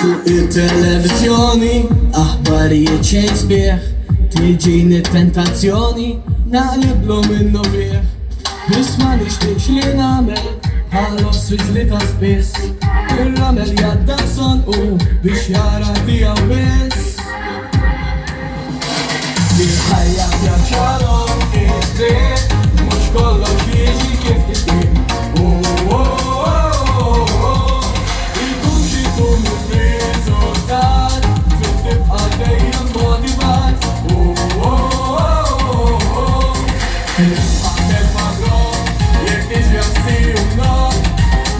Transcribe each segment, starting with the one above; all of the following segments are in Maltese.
Fuq il-televizjoni aħbarijiet xejn sbieħ, tiġini tentazzjoni naqliblu minnu bieħ. Biss ma nixtieqx li nagħmel bħal ostriġ ta' spiss, ir-ramel jadda sonqu biex jara tiegħu biss. Il-ħajja pjaċalhom id-dritt, mhux kollox jiġi kif tixtieq. Ikun xi jkun ir-riżultat, trid tibqa' dejjem motivat. Ħaddem magħhom jekk tiġi assiju nom,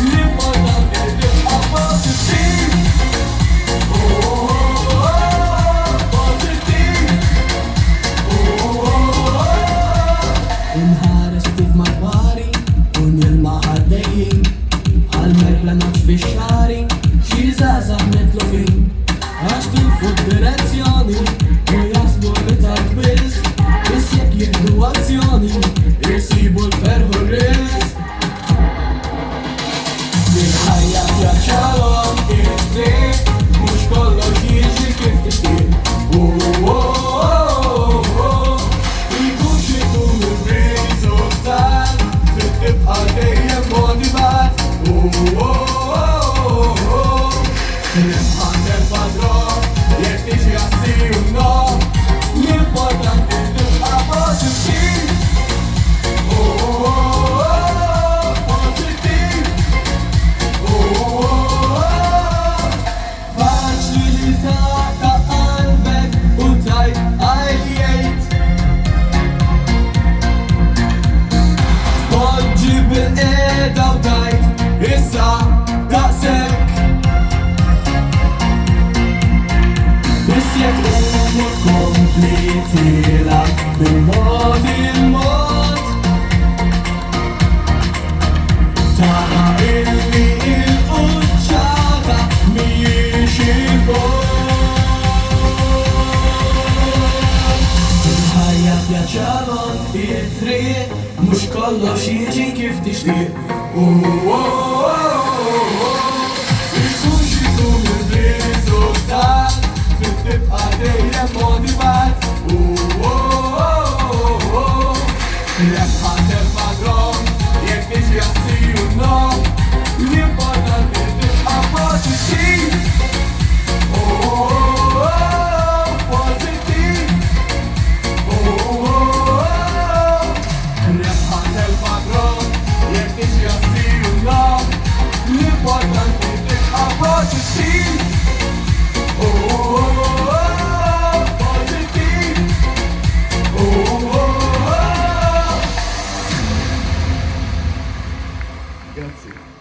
l-importanti tibqa' pożittiv. Inħares ftit madwari u nilma' ħaddejjin, bħal-merla nagħmel fix-xari, xi żgħażagħ mitlufin għax tilfu d-direzzjoni u jaħsbu li tard biss, biss jekk jieħdu azzjoni jisibu l-ferħ u r-rizq. Il-ħajja pjaċalhom id-dritt, mhux kollox jiġi kif tixtieq. Ikun xi jkun ir-riżultat, trid tibqa' dejjem motivat. Ħaddem padron jekk tiġi assiju nom, l-importanti tibqa' pożittiv. Faċli li ta' qalbek u tajt għajjejt, tpoġġi bil-qiegħda u tajt issa daqshekk. Biss jekk tkun tkompli tilab bil-mod il-mod, tara illi il-quċċata mhijiex il-bogħod. Il-ħajja pjaċalhom id-dritt, mhux kollox jiġi kif tixtieq. Ikun xi jkun ir-riżultat, trid tibqa' dejjem motivat. Jekk ħaddem magħhom jekk tiġi assiju nom, l-importanti tibqa' pożittiv. Pożittiv. Jekk ħaddem magħhom jekk tiġi assiju nom, l-importanti tibqa' pożittiv. Grazie.